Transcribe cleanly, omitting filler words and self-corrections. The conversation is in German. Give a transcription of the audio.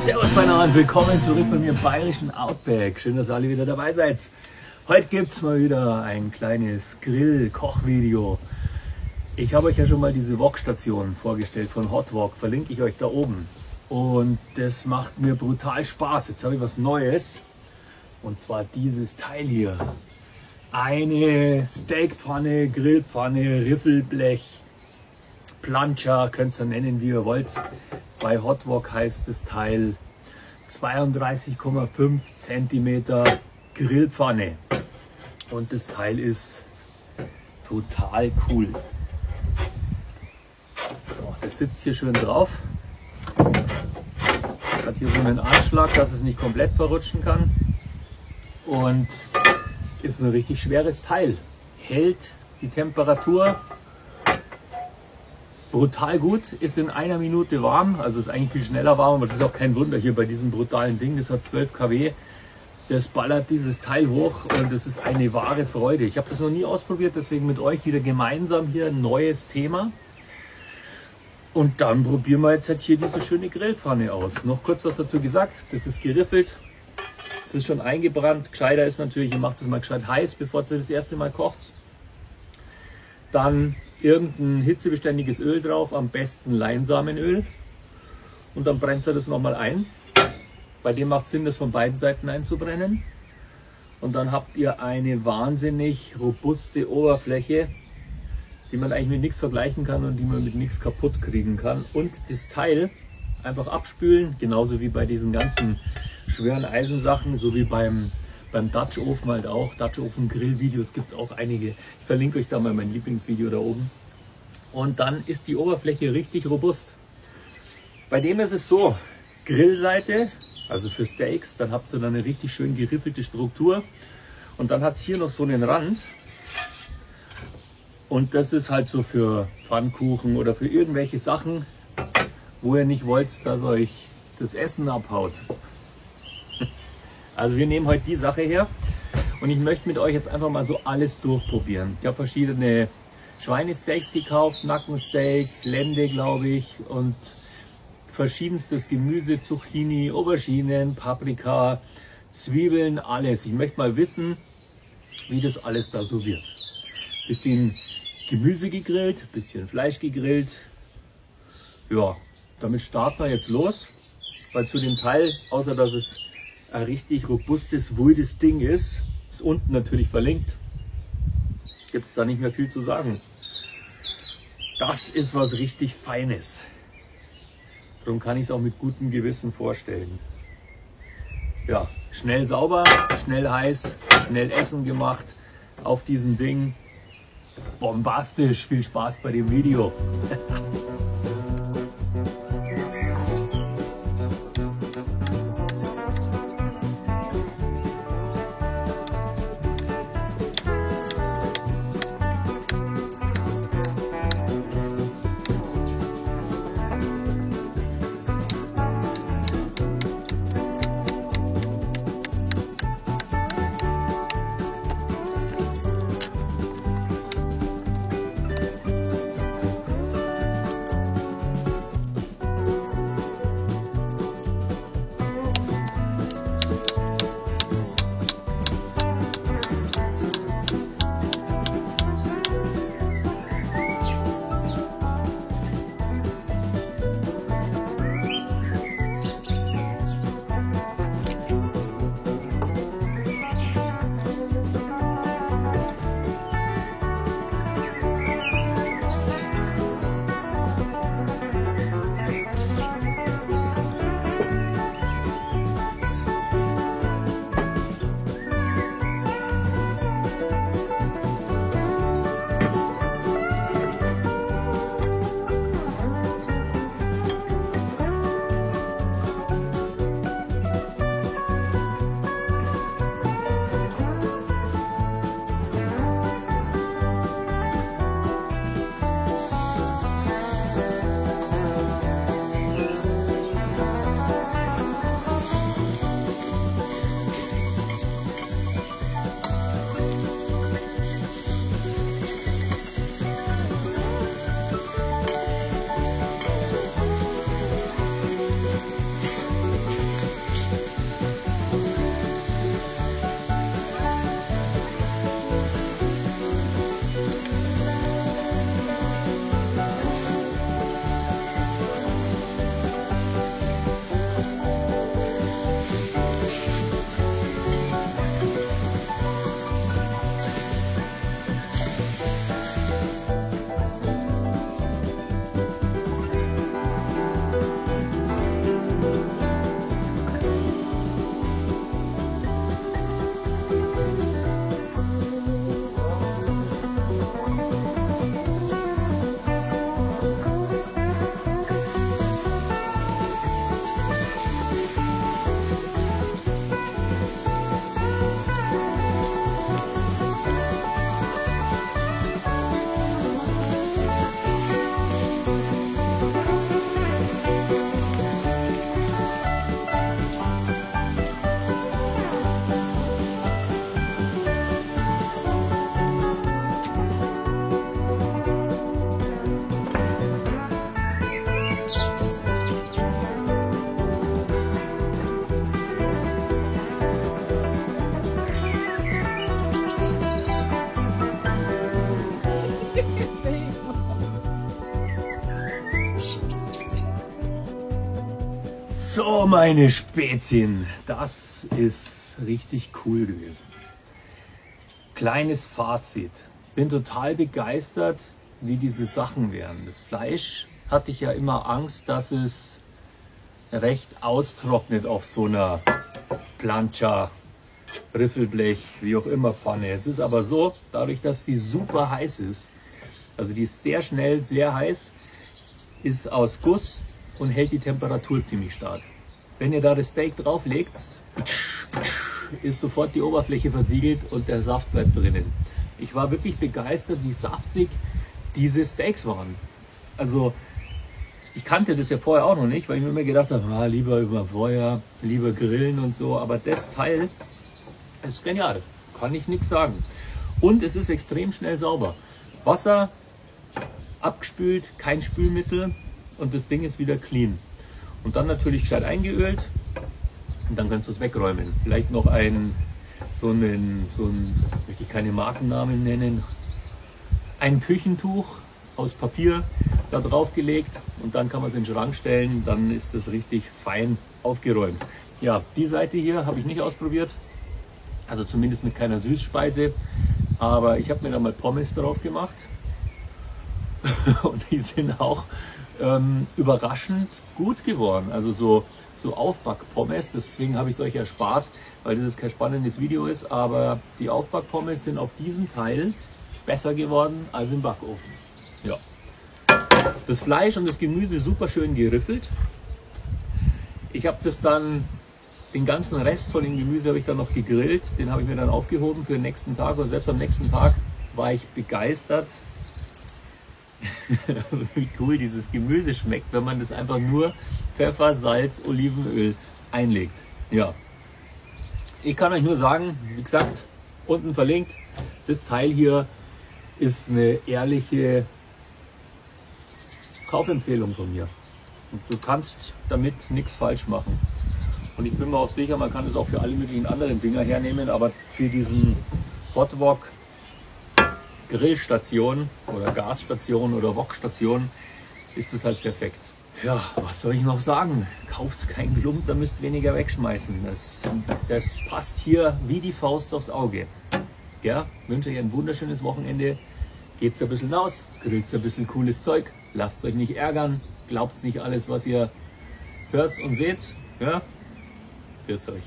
Servus beieinander und willkommen zurück bei mir im bayerischen Outback. Schön, dass ihr alle wieder dabei seid. Heute gibt es mal wieder ein kleines Grill-Koch-Video. Ich habe euch ja schon mal diese Wok-Station vorgestellt von Hotwok, verlinke ich euch da oben. Und das macht mir brutal Spaß. Jetzt habe ich was Neues und zwar dieses Teil hier. Eine Steakpfanne, Grillpfanne, Riffelblech, Plancha, könnt ihr nennen wie ihr wollt. Bei Hotwok heißt das Teil 32,5 cm Grillpfanne. Und das Teil ist total cool. So, das sitzt hier schön drauf. Hat hier so einen Anschlag, dass es nicht komplett verrutschen kann. Und ist ein richtig schweres Teil. Hält die Temperatur brutal gut, ist in einer Minute warm, also ist eigentlich viel schneller warm, aber das ist auch kein Wunder hier bei diesem brutalen Ding. Das hat 12 kW, das ballert dieses Teil hoch und das ist eine wahre Freude. Ich habe das noch nie ausprobiert, deswegen mit euch wieder gemeinsam hier ein neues Thema. Und dann probieren wir jetzt halt hier diese schöne Grillpfanne aus. Noch kurz was dazu gesagt, das ist geriffelt, es ist schon eingebrannt. Gescheiter ist natürlich, ihr macht es mal gescheit heiß, bevor ihr das erste Mal kocht. Dann irgendein hitzebeständiges Öl drauf, am besten Leinsamenöl. Und dann brennt ihr das nochmal ein. Bei dem macht es Sinn, das von beiden Seiten einzubrennen. Und dann habt ihr eine wahnsinnig robuste Oberfläche, die man eigentlich mit nichts vergleichen kann und die man mit nichts kaputt kriegen kann. Und das Teil einfach abspülen, genauso wie bei diesen ganzen schweren Eisensachen, so wie beim Dutch Ofen halt auch. Dutch Ofen Grillvideos gibt es auch einige. Ich verlinke euch da mal mein Lieblingsvideo da oben. Und dann ist die Oberfläche richtig robust. Bei dem ist es so, Grillseite, also für Steaks, dann habt ihr dann eine richtig schön geriffelte Struktur. Und dann hat es hier noch so einen Rand. Und das ist halt so für Pfannkuchen oder für irgendwelche Sachen, wo ihr nicht wollt, dass euch das Essen abhaut. Also wir nehmen heute die Sache her und ich möchte mit euch jetzt einfach mal so alles durchprobieren. Ich habe verschiedene Schweinesteaks gekauft, Nackensteak, Lende glaube ich und verschiedenstes Gemüse, Zucchini, Auberginen, Paprika, Zwiebeln, alles. Ich möchte mal wissen, wie das alles da so wird. Bisschen Gemüse gegrillt, bisschen Fleisch gegrillt. Ja, damit starten wir jetzt los, weil zu dem Teil, außer dass es ein richtig robustes, wildes Ding ist unten natürlich verlinkt, gibt es da nicht mehr viel zu sagen. Das ist was richtig Feines. Darum kann ich es auch mit gutem Gewissen vorstellen. Ja, schnell sauber, schnell heiß, schnell Essen gemacht auf diesem Ding. Bombastisch, viel Spaß bei dem Video. So, meine Spezien, das ist richtig cool gewesen. Kleines Fazit. Bin total begeistert, wie diese Sachen werden. Das Fleisch hatte ich ja immer Angst, dass es recht austrocknet auf so einer Plancha, Riffelblech, wie auch immer Pfanne. Es ist aber so, dadurch, dass sie super heiß ist, also die ist sehr schnell, sehr heiß, ist aus Guss und hält die Temperatur ziemlich stark. Wenn ihr da das Steak drauflegt, ist sofort die Oberfläche versiegelt und der Saft bleibt drinnen. Ich war wirklich begeistert, wie saftig diese Steaks waren. Also ich kannte das ja vorher auch noch nicht, weil ich mir immer gedacht habe, lieber über Feuer, lieber grillen und so. Aber das Teil ist genial, kann ich nichts sagen. Und es ist extrem schnell sauber. Wasser abgespült, kein Spülmittel und das Ding ist wieder clean. Und dann natürlich gescheit eingeölt und dann kannst du es wegräumen. Vielleicht noch so ein, möchte ich keine Markennamen nennen, ein Küchentuch aus Papier da drauf gelegt und dann kann man es in den Schrank stellen, dann ist das richtig fein aufgeräumt. Ja, die Seite hier habe ich nicht ausprobiert, also zumindest mit keiner Süßspeise, aber ich habe mir da mal Pommes drauf gemacht und die sind auch überraschend gut geworden, also so Aufbackpommes, deswegen habe ich es euch erspart, weil das kein spannendes Video ist, aber die Aufbackpommes sind auf diesem Teil besser geworden als im Backofen. Ja. Das Fleisch und das Gemüse super schön geriffelt. Ich habe das dann, den ganzen Rest von dem Gemüse habe ich dann noch gegrillt, den habe ich mir dann aufgehoben für den nächsten Tag und selbst am nächsten Tag war ich begeistert, wie cool dieses Gemüse schmeckt, wenn man das einfach nur Pfeffer, Salz, Olivenöl einlegt. Ja. Ich kann euch nur sagen, wie gesagt, unten verlinkt, das Teil hier ist eine ehrliche Kaufempfehlung von mir. Und du kannst damit nichts falsch machen. Und ich bin mir auch sicher, man kann es auch für alle möglichen anderen Dinger hernehmen, aber für diesen Hotwok Grillstation oder Gasstation oder Wokstation ist es halt perfekt. Ja, was soll ich noch sagen? Kauft kein Klump, da müsst weniger wegschmeißen. Das passt hier wie die Faust aufs Auge. Ja, wünsche euch ein wunderschönes Wochenende. Geht's ein bisschen raus, grillt ein bisschen cooles Zeug, lasst euch nicht ärgern, glaubt nicht alles, was ihr hört und seht. Ja, wird's euch.